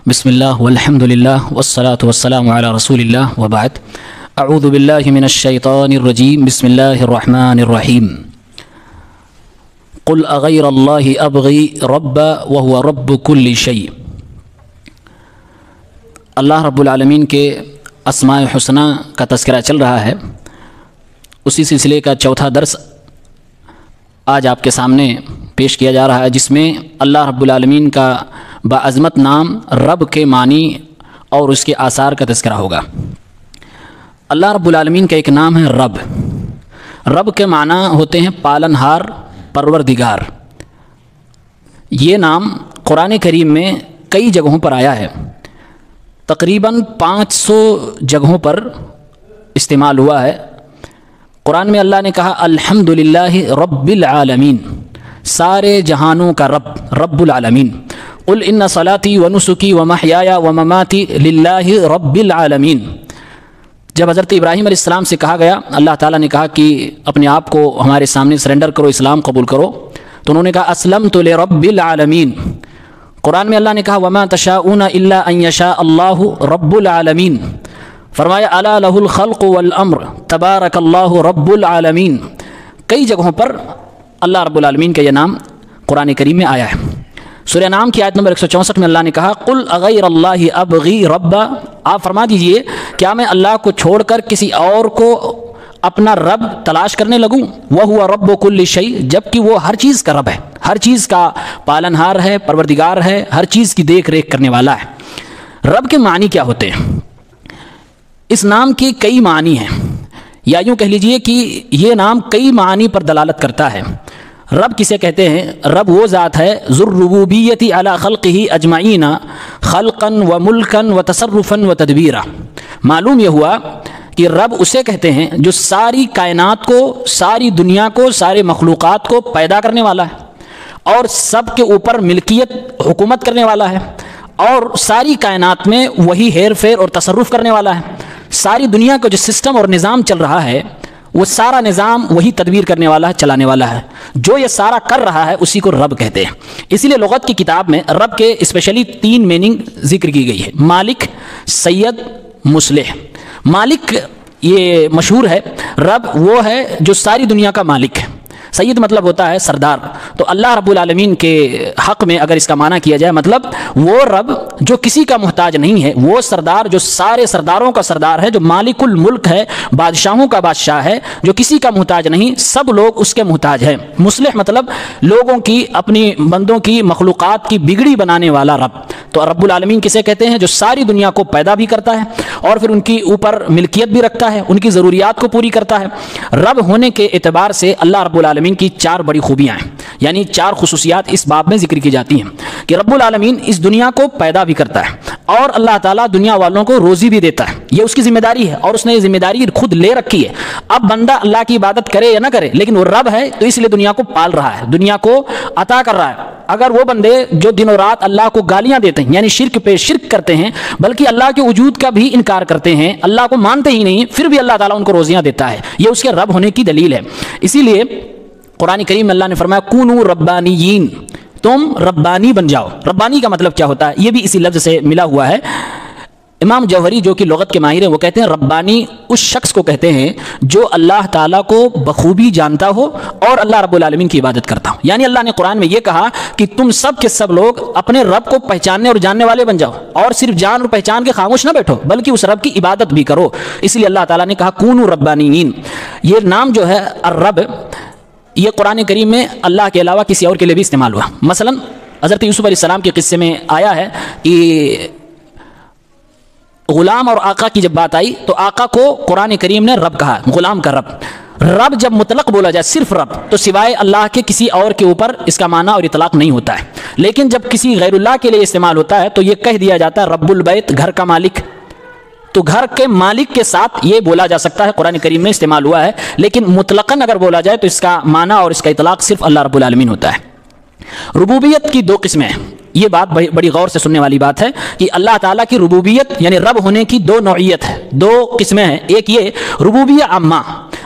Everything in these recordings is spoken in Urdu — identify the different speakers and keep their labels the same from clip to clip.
Speaker 1: بسم اللہ والحمد للہ والصلاة والسلام علی رسول اللہ وبعد اعوذ باللہ من الشیطان الرجیم بسم اللہ الرحمن الرحیم قل اغیر اللہ ابغی ربا وهو رب کل شیء۔ اللہ رب العالمین کے اسماء حسنی کا تذکرہ چل رہا ہے، اسی سلسلے کا چوتھا درس آج آپ کے سامنے پیش کیا جا رہا ہے، جس میں اللہ رب العالمین کا باعظمت نام رب کے معنی اور اس کے آثار کا تذکرہ ہوگا۔ اللہ رب العالمین کا ایک نام ہے رب۔ رب کے معنی ہوتے ہیں پالنہار، پروردگار۔ یہ نام قرآن کریم میں کئی جگہوں پر آیا ہے، تقریباً 500 جگہوں پر استعمال ہوا ہے۔ قرآن میں اللہ نے کہا الحمدللہ رب العالمین، سارے جہانوں کا رب، رب العالمین۔ قل ان صلاتی ونسکی ومحیای ومماتی للہ رب العالمین۔ جب حضرت ابراہیم علیہ السلام سے کہا گیا، اللہ تعالیٰ نے کہا کہ اپنے آپ کو ہمارے سامنے سرنڈر کرو، اسلام قبول کرو، تو انہوں نے کہا اسلمت لرب العالمین۔ قرآن میں اللہ نے کہا وما تشاءون الا ان یشاء اللہ رب العالمین۔ فرمایا الا لہ الخلق والامر تبارک اللہ رب العالمین۔ کئی جگہوں پر اللہ رب العالمین کا یہ نام قرآن کریم میں آیا ہے۔ سورہ نام کی آیت نمبر 164 میں اللہ نے کہا قل اغیر اللہ ابغی ربا، آپ فرما دیجئے کیا میں اللہ کو چھوڑ کر کسی اور کو اپنا رب تلاش کرنے لگوں؟ وہو رب کل شیء، جبکہ وہ ہر چیز کا رب ہے، ہر چیز کا پالنہار ہے، پروردگار ہے، ہر چیز کی دیکھ ریکھ کرنے والا ہے۔ رب کے معنی کیا ہوتے ہیں؟ اس نام کے کئی معنی ہیں، یا یوں کہہ لیجئے کہ یہ نام کئی معنی پر دلالت کرتا ہے۔ رب کسے کہتے ہیں؟ رب وہ ذات ہے ذو الربوبیۃ علی خلقہ اجمعین خلقا و ملکا و تصرفا و تدبیرا۔ معلوم یہ ہوا کہ رب اسے کہتے ہیں جو ساری کائنات کو، ساری دنیا کو، سارے مخلوقات کو پیدا کرنے والا ہے اور سب کے اوپر ملکیت، حکومت کرنے والا ہے، اور ساری کائنات میں وہی ہیر پھیر اور تصرف کرنے والا ہے۔ ساری دنیا کا جو سسٹم اور نظام چل رہا ہے، وہ سارا نظام وہی تدبیر کرنے والا ہے، چلانے والا ہے۔ جو یہ سارا کر رہا ہے اسی کو رب کہتے ہیں۔ اسی لیے لغت کی کتاب میں رب کے اسپیشلی 3 میننگ ذکر کی گئی ہے: مالک، سید، مصلح۔ مالک یہ مشہور ہے، رب وہ ہے جو ساری دنیا کا مالک ہے۔ سید مطلب ہوتا ہے سردار۔ تو اللہ رب العالمین کے حق میں اگر اس کا معنی کیا جائے، مطلب وہ رب جو کسی کا محتاج نہیں ہے، وہ سردار جو سارے سرداروں کا سردار ہے، جو مالک الملک ہے، بادشاہوں کا بادشاہ ہے، جو کسی کا محتاج نہیں، سب لوگ اس کے محتاج ہیں۔ مصلح مطلب لوگوں کی، اپنی بندوں کی، مخلوقات کی بگڑی بنانے والا رب۔ تو رب العالمین کسے کہتے ہیں؟ جو ساری دنیا کو پیدا بھی کرتا ہے اور پھر ان کی اوپر ملکیت بھی رکھتا ہے، ان کی ضروریات کو پوری کرتا ہے۔ رب ہونے کے اعتبار سے اللہ رب العالمین کی 4 بڑی خوبیاں ہیں، یعنی 4 خصوصیات اس باب میں ذکر کی جاتی ہیں کہ رب العالمین اس دنیا کو پیدا بھی کرتا ہے اور اللہ تعالیٰ دنیا والوں کو روزی بھی دیتا ہے۔ یہ اس کی ذمہ داری ہے اور اس نے یہ ذمہ داری خود لے رکھی ہے۔ اب بندہ اللہ کی عبادت کرے یا نہ کرے، لیکن وہ رب ہے تو اس لیے دنیا کو پال رہا ہے، دنیا کو عطا کر رہا ہے۔ اگر وہ بندے جو دن و رات اللہ کو گالیاں دیتے ہیں، یعنی شرک پہ شرک کرتے ہیں، بلکہ اللہ کے وجود کا بھی انکار کرتے ہیں، اللہ کو مانتے ہی نہیں، پھر بھی اللہ تعالیٰ ان کو روزیاں دیتا ہے، یہ اس کے رب ہونے کی دلیل ہے۔ اسی لیے قرآن کریم میں اللہ نے فرمایا کونوا ربانیین، تم ربانی بن جاؤ۔ ربانی کا مطلب کیا ہوتا ہے؟ یہ بھی اسی لفظ سے ملا ہوا ہے۔ امام جوہری جو کہ لغت کے ماہر ہیں، وہ کہتے ہیں ربانی اس شخص کو کہتے ہیں جو اللہ تعالیٰ کو بخوبی جانتا ہو اور اللہ رب العالمین کی عبادت کرتا ہو۔ یعنی اللہ نے قرآن میں یہ کہا کہ تم سب کے سب لوگ اپنے رب کو پہچاننے اور جاننے والے بن جاؤ، اور صرف جان اور پہچان کے خاموش نہ بیٹھو بلکہ اس رب کی عبادت بھی کرو۔ اس لیے اللہ تعالیٰ نے کہا کونوا ربانیین۔ یہ نام جو ہے الرب، یہ قرآن کریم میں اللہ کے علاوہ کسی اور کے لیے بھی استعمال ہوا۔ مثلا حضرت یوسف علیہ السلام کے قصے میں آیا ہے کہ غلام اور آقا کی جب بات آئی تو آقا کو قرآن کریم نے رب کہا، غلام کا رب۔ رب جب مطلق بولا جائے، صرف رب، تو سوائے اللہ کے کسی اور کے اوپر اس کا معنی اور اطلاق نہیں ہوتا ہے۔ لیکن جب کسی غیر اللہ کے لیے استعمال ہوتا ہے تو یہ کہہ دیا جاتا ہے رب البیت، گھر کا مالک۔ تو گھر کے مالک کے ساتھ یہ بولا جا سکتا ہے، قرآن کریم میں استعمال ہوا ہے، لیکن مطلقاً اگر بولا جائے تو اس کا معنی اور اس کا اطلاق صرف اللہ رب العالمین ہوتا ہے۔ ربوبیت کی 2 قسمیں ہیں، یہ بات بڑی غور سے سننے والی بات ہے کہ اللہ تعالیٰ کی ربوبیت یعنی رب ہونے کی 2 نوعیت ہے، 2 قسمیں ہیں۔ ایک یہ ربوبیہ عامہ،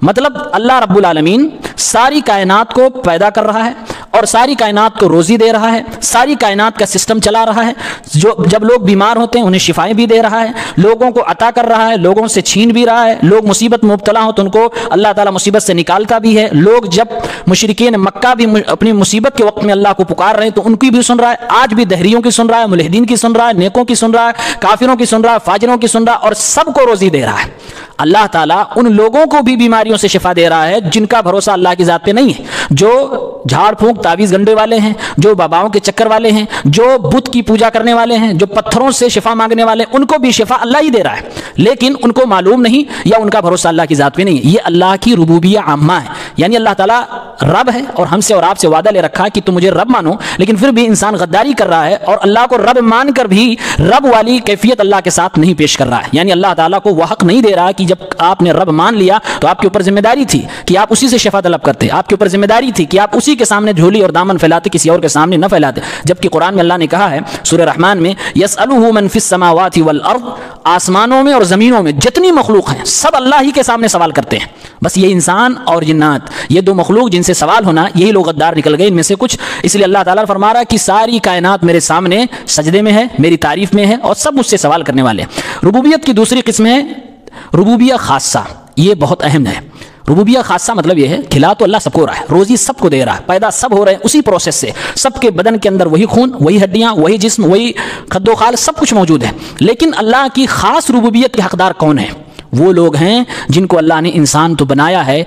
Speaker 1: مطلب اللہ رب العالمین ساری کائنات کو پیدا کر رہا ہے اور ساری کائنات کو روزی دے رہا ہے، ساری کائنات کا سسٹم چلا رہا ہے، جو جب لوگ بیمار ہوتے ہیں انہیں شفائیں بھی دے رہا ہے، لوگوں کو عطا کر رہا ہے، لوگوں سے چھین بھی رہا ہے، لوگ مصیبت میں مبتلا ہوں تو ان کو اللہ تعالیٰ مصیبت سے نکالتا بھی ہے، لوگ جب مشرکین مکہ بھی اپنی مصیبت کے وقت میں اللہ کو پکار رہے ہیں تو ان کی بھی سن رہا ہے، آج بھی دہریوں کی سن رہا ہے، ملحدین کی سن رہا ہے، نیکوں کی سن رہا ہے، کافروں کی سن رہا ہے، فاجروں کی سن رہا ہے، اور سب کو روزی دے رہا ہے۔ اللہ تعالیٰ ان لوگوں کو بھی بیماریوں سے شفا دے رہا ہے جن کا بھروسہ اللہ کی ذات پہ نہیں ہے، جو جھاڑ پھونک تعویذ گنڈے والے ہیں، جو باباؤں کے چکر والے ہیں، جو بت کی پوجا کرنے والے ہیں، جو پتھروں سے شفا مانگنے والے ہیں، ان کو بھی شفا اللہ ہی دے رہا ہے، لیکن ان کو معلوم نہیں یا ان کا بھروسہ اللہ کی ذات پہ نہیں ہے۔ یہ اللہ کی ربوبیہ عامہ ہے، یعنی اللہ تعالیٰ رب ہے اور ہم سے اور آپ سے وعدہ لے رکھا کہ تم مجھے رب مانو، لیکن پھر بھی انسان غداری کر رہا ہے اور اللہ کو رب مان کر بھی رب والی کیفیت اللہ کے ساتھ نہیں پیش کر رہا ہے، یعنی اللہ تعالیٰ کو وہ حق نہیں دے رہا کہ جب آپ نے رب مان لیا تو آپ کے اوپر ذمہ داری تھی کہ آپ اسی سے شفا طلب کرتے، آپ کے اوپر ذمہ داری تھی کہ آپ اسی کے سامنے جھولی اور دامن پھیلاتے، کسی اور کے سامنے نہ پھیلاتے، جبکہ قرآن میں اللہ نے کہا ہے سورہ رحمان میں یسألہ من فی السماوات والارض، آسمانوں میں اور زمینوں میں جتنی مخلوق ہیں سب اللہ ہی کے سامنے سوال کرتے ہیں، بس یہ انسان اور جنات، یہ دو مخلوق جن سے سوال ہونا، یہی لوگ غدار نکل گئے ان میں سے کچھ، اس لیے اللہ تعالیٰ فرما رہا ہے کہ ساری کائنات میرے سامنے سجدے میں ہے، میری تعریف میں ہے اور سب مجھ سے سوال کرنے والے ہیں۔ ربوبیت کی دوسری قسم ہے ربوبیہ خاصہ، یہ بہت اہم ہے۔ ربوبیہ خاصہ مطلب یہ ہے کھلا تو اللہ سب کو رہا ہے، روزی سب کو دے رہا ہے، پیدا سب ہو رہے ہیں اسی پروسیس سے، سب کے بدن کے اندر وہی خون، وہی ہڈیاں، وہی جسم، وہی خد و خال، سب کچھ موجود ہے، لیکن اللہ کی خاص ربوبیت کے حقدار کون ہیں؟ وہ لوگ ہیں جن کو اللہ نے انسان تو بنایا ہے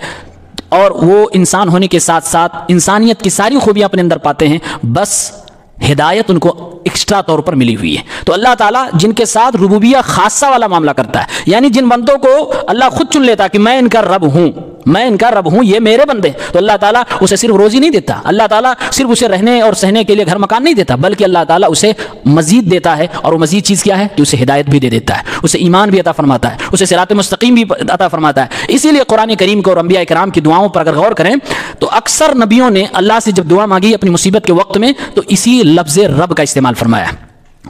Speaker 1: اور وہ انسان ہونے کے ساتھ ساتھ انسانیت کی ساری خوبیاں اپنے اندر پاتے ہیں، بس ہدایت ان کو ایکسٹرا طور پر ملی ہوئی ہے۔ تو اللہ تعالیٰ جن کے ساتھ ربوبیہ خاصہ والا معاملہ کرتا ہے، یعنی جن بندوں کو اللہ خود چن لیتا کہ میں ان کا رب ہوں، میں ان کا رب ہوں، یہ میرے بندے، تو اللہ تعالیٰ اسے صرف روزی نہیں دیتا، اللہ تعالیٰ صرف اسے رہنے اور سہنے کے لیے گھر مکان نہیں دیتا، بلکہ اللہ تعالیٰ اسے مزید دیتا ہے، اور وہ مزید چیز کیا ہے کہ اسے ہدایت بھی دے دیتا ہے، اسے ایمان بھی عطا فرماتا ہے، اسے صراط مستقیم بھی عطا فرماتا ہے۔ اسی لیے قرآن کریم کو اور انبیاء کرام کی دعاؤں پر اگر غور کریں تو اکثر نبیوں نے اللہ سے جب دعا مانگی اپنی مصیبت کے وقت میں تو اسی لفظ رب کا استعمال فرمایا۔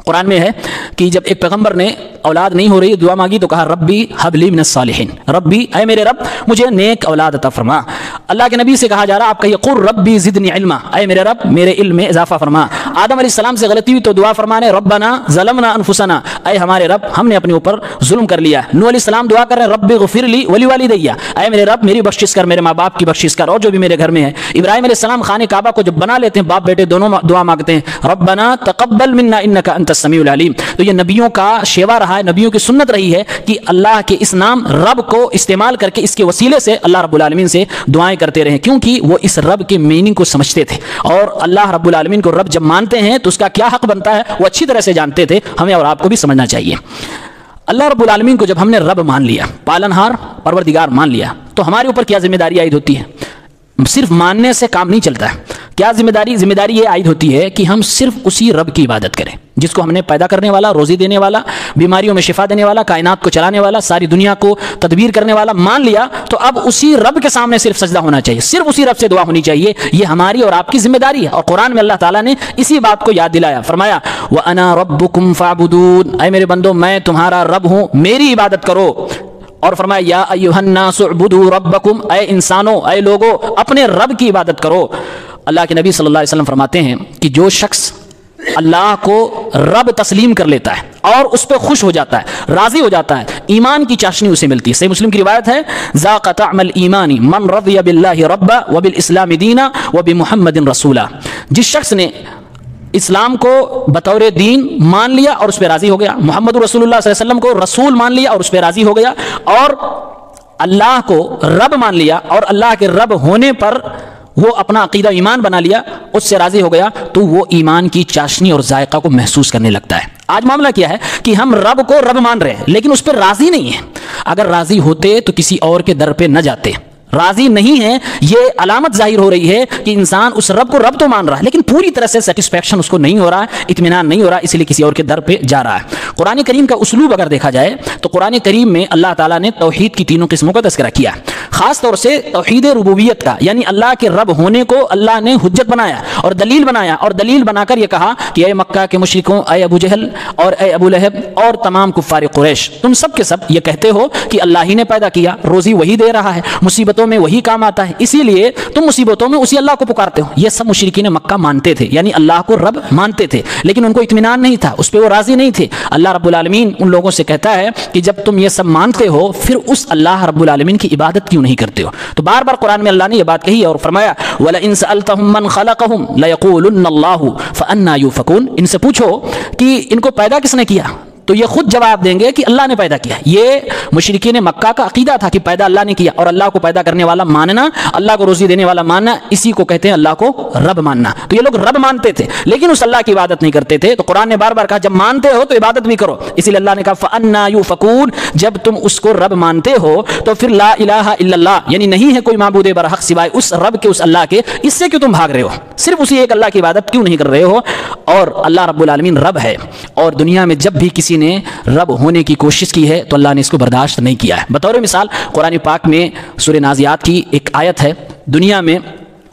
Speaker 1: قرآن میں ہے کہ جب ایک پیغمبر نے اولاد نہیں ہو رہی دعا مانگی تو کہا ربی حب لی من الصالحین، ربی اے میرے رب مجھے نیک اولاد عطا فرما۔ اللہ کے نبی سے کہا جا رہا آپ کہیے قل ربی زدنی علما، اے میرے رب میرے علم میں اضافہ فرما۔ آدم علیہ السلام سے غلطی ہوئی تو دعا فرمانے ربنا ظلمنا انفسنا، اے ہمارے رب ہم نے اپنے اوپر ظلم کر لیا۔ نوح علیہ السلام دعا کر رہے ہیں رب اغفر لی ولوالدی، اے میرے رب میری بخشش کر، میرے ماں باپ کی بخشش کر اور جو بھی میرے گھر میں ہے۔ ابراہیم علیہ السلام خانہ کعبہ کو جب بنا لیتے ہیں باپ بیٹے دونوں دعا مانگتے ہیں ربنا تقبل منا انک انت السمیع العلیم۔ تو یہ نبیوں کا شیوا رہا ہے، نبیوں کی سنت رہی ہے کہ اللہ کے اس نام رب کو استعمال کر کے اس کے وسیلے سے اللہ رب العالمین سے دعائیں کرتے رہیں، کیونکہ وہ اس رب کے میننگ کو سمجھتے تھے، اور اللہ رب العالمین کو رب جب مانتے ہیں تو اس کا کیا حق بنتا ہے وہ اچھی طرح سے جانتے تھے، ہمیں اور آپ کو بھی سمجھنا چاہیے۔ اللہ رب العالمین کو جب ہم نے رب مان لیا، پالنہار پروردگار مان لیا، تو ہمارے اوپر کیا ذمہ داری عائد ہوتی ہے؟ صرف ماننے سے کام نہیں چلتا ہے، کیا ذمہ داری یہ عائد ہوتی ہے کہ ہم صرف اسی رب کی عبادت کریں جس کو ہم نے پیدا کرنے والا، روزی دینے والا، بیماریوں میں شفا دینے والا، کائنات کو چلانے والا، ساری دنیا کو تدبیر کرنے والا مان لیا، تو اب اسی رب کے سامنے صرف سجدہ ہونا چاہیے، صرف اسی رب سے دعا ہونی چاہیے، یہ ہماری اور آپ کی ذمہ داری ہے۔ اور قرآن میں اللہ تعالیٰ نے اسی بات کو یاد دلایا، فرمایا وَأَنَا رَبُّكُمْ فَاعْبُدُونِ، اے میرے بندو میں تمہارا رب ہوں، میری عبادت کرو۔ اور فرمایا یا ایھا الناس اعبدوا ربکم، اے انسانوں، اے لوگوں اپنے رب کی عبادت کرو۔ اللہ کے نبی صلی اللہ علیہ وسلم فرماتے ہیں کہ جو شخص اللہ کو رب تسلیم کر لیتا ہے اور اس پہ خوش ہو جاتا ہے، راضی ہو جاتا ہے، ایمان کی چاشنی اسے ملتی ہے۔ صحیح مسلم کی روایت ہے ذاق طعم الایمان من رضی باللہ ربا وبالاسلام دینا وبمحمد رسولا، جس شخص نے اسلام کو بطور دین مان لیا اور اس پہ راضی ہو گیا، محمد رسول اللہ صلی اللہ علیہ وسلم کو رسول مان لیا اور اس پہ راضی ہو گیا، اور اللہ کو رب مان لیا اور اللہ کے رب ہونے پر وہ اپنا عقیدہ ایمان بنا لیا، اس سے راضی ہو گیا، تو وہ ایمان کی چاشنی اور ذائقہ کو محسوس کرنے لگتا ہے۔ آج معاملہ کیا ہے کہ ہم رب کو رب مان رہے ہیں لیکن اس پہ راضی نہیں ہیں، اگر راضی ہوتے تو کسی اور کے در پہ نہ جاتے، راضی نہیں ہے، یہ علامت ظاہر ہو رہی ہے کہ انسان اس رب کو رب تو مان رہا ہے لیکن پوری طرح سے سیٹسفیکشن اس کو نہیں ہو رہا ہے، اطمینان نہیں ہو رہا، اس لیے کسی اور کے در پہ جا رہا ہے۔ قرآن کریم کا اسلوب اگر دیکھا جائے تو قرآن کریم میں اللہ تعالیٰ نے توحید کی تینوں قسموں کا تذکرہ کیا، خاص طور سے توحید ربوبیت کا، یعنی اللہ کے رب ہونے کو اللہ نے حجت بنایا اور دلیل بنایا، اور دلیل بنا کر یہ کہا کہ اے مکہ کے مشرکوں، اے ابو جہل اور اے ابو لہب اور تمام کفار قریش، تم سب کے سب یہ کہتے ہو کہ اللہ ہی نے پیدا کیا، روزی وہی دے رہا ہے، مصیبتوں میں وہی کام آتا ہے، اسی لیے تم مصیبتوں میں اسی اللہ کو پکارتے ہو۔ یہ سب مشرکین مکہ مانتے تھے، یعنی اللہ کو رب مانتے تھے، لیکن ان کو اطمینان نہیں تھا، اس پہ وہ راضی نہیں تھے۔ اللہ رب العالمین ان لوگوں سے کہتا ہے کہ جب تم یہ سب مانتے ہو پھر اس اللہ رب العالمین کی عبادت کیوں نہیں کرتے ہو؟ تو بار بار قرآن میں اللہ نے یہ بات کہی اور فرمایا وَلَئِن سَأَلْتَهُم مَّن خَلَقَهُم لَيَقُولُنَّ اللَّهُ فَأَنَّىٰ يُؤْفَكُونَ، ان سے پوچھو کہ ان کو پیدا کس نے کیا تو یہ خود جواب دیں گے کہ اللہ نے پیدا کیا۔ یہ مشرکین مکہ کا عقیدہ تھا کہ پیدا اللہ نے کیا، اور اللہ کو پیدا کرنے والا ماننا، اللہ کو روزی دینے والا ماننا، اسی کو کہتے ہیں اللہ کو رب ماننا۔ تو یہ لوگ رب مانتے تھے لیکن اس اللہ کی عبادت نہیں کرتے تھے۔ تو قرآن نے بار بار کہا جب مانتے ہو تو عبادت بھی کرو، اسی لیے اللہ نے کہا فَأَنَّىٰ يُؤْفَكُونَ، جب تم اس کو رب مانتے ہو تو پھر لا الہ الا اللہ، یعنی نہیں ہے کوئی معبود برحق سوائے اس رب کے، اس اللہ کے، اس سے کیوں تم بھاگ رہے ہو؟ صرف اسی ایک اللہ کی عبادت کیوں نہیں کر رہے ہو؟ اور اللہ رب العالمین رب ہے، اور دنیا میں جب بھی کسی نے رب ہونے کی کوشش کی ہے تو اللہ نے اس کو برداشت نہیں کیا ہے۔ بطور مثال قرآن پاک میں سورہ نازعات کی ایک آیت ہے،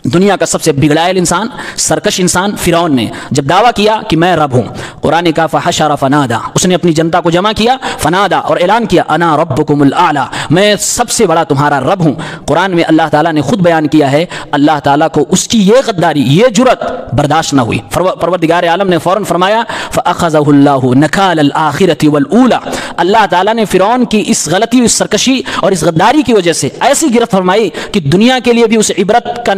Speaker 1: دنیا کا سب سے بگڑائل انسان، سرکش انسان فرعون نے جب دعویٰ کیا کہ میں رب ہوں، قرآن کا فحشر فنادا، اس نے اپنی جنتا کو جمع کیا، فنادا اور اعلان کیا انا ربکم الاعلی، میں سب سے بڑا تمہارا رب ہوں۔ قرآن میں اللہ تعالیٰ نے خود بیان کیا ہے اللہ تعالیٰ کو اس کی یہ غداری، یہ جرت برداشت نہ ہوئی۔ پروردگار عالم نے فوراً فرمایا فاخذہ اللہ نکال الآخرۃ والاولی، اللہ تعالیٰ نے فرعون کی اس غلطی، اس سرکشی اور اس غداری کی وجہ سے ایسی گرفت فرمائی کہ دنیا کے لیے بھی اسے عبرت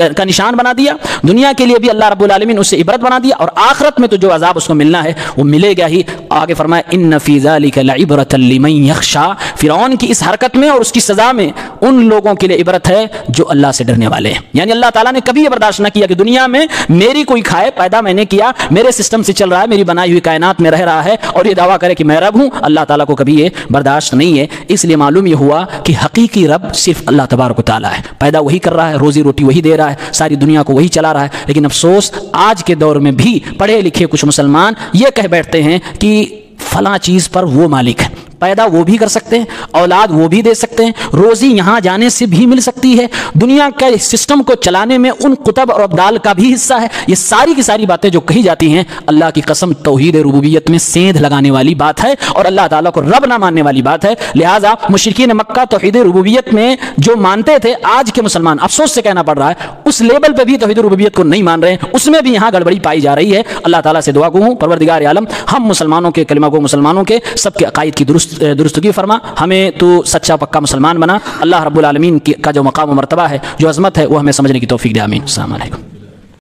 Speaker 1: کا نشان بنا دیا، دنیا کے لیے بھی اللہ رب العالمین اسے عبرت بنا دیا، اور آخرت میں تو جو عذاب اس کو ملنا ہے وہ ملے گا ہی۔ آگے فرمایا ان فی ذلک لعبرۃ لمن یخشی، فرعون کی اس حرکت میں اور اس کی سزا میں ان لوگوں کے لیے عبرت ہے جو اللہ سے ڈرنے والے ہیں۔ یعنی اللہ تعالیٰ نے کبھی یہ برداشت نہ کیا کہ دنیا میں میری کوئی کھائے، پیدا میں نے کیا، میرے سسٹم سے چل رہا ہے، میری بنائی ہوئی کائنات میں رہ رہا ہے اور یہ دعویٰ کرے کہ میں رب ہوں۔ اللہ تعالیٰ کو کبھی یہ برداشت نہیں ہے۔ اس لیے معلوم یہ ہوا کہ حقیقی رب صرف اللہ تبارک و تعالیٰ ہے، پیدا وہی کر رہا ہے، روزی روٹی وہی دے رہا ہے، ساری دنیا کو وہی چلا رہا ہے۔ لیکن افسوس آج کے دور میں بھی پڑھے لکھے کچھ مسلمان یہ کہہ بیٹھتے ہیں کہ فلاں چیز پر وہ مالک ہے، پیدا وہ بھی کر سکتے ہیں، اولاد وہ بھی دے سکتے ہیں، روزی یہاں جانے سے بھی مل سکتی ہے، دنیا کے سسٹم کو چلانے میں ان قطب اور ابدال کا بھی حصہ ہے۔ یہ ساری کی ساری باتیں جو کہی جاتی ہیں اللہ کی قسم توحید ربوبیت میں سیندھ لگانے والی بات ہے اور اللہ تعالیٰ کو رب نہ ماننے والی بات ہے۔ لہٰذا مشرکین مکہ توحید ربوبیت میں جو مانتے تھے، آج کے مسلمان افسوس سے کہنا پڑ رہا ہے اس لیول پہ بھی توحید ربوبیت کو نہیں مان رہے ہیں، اس میں بھی یہاں گڑبڑی پائی جا رہی ہے۔ اللہ تعالیٰ سے دعا گو ہوں پروردگار عالم ہم مسلمانوں کے کلمہ گو مسلمانوں کے سب کے عقائد کی درستگی فرما، ہمیں تو سچا پکا مسلمان بنا۔ اللہ رب العالمین کا جو مقام و مرتبہ ہے، جو عظمت ہے، وہ ہمیں سمجھنے کی توفیق دے۔ آمین۔ السلام علیکم۔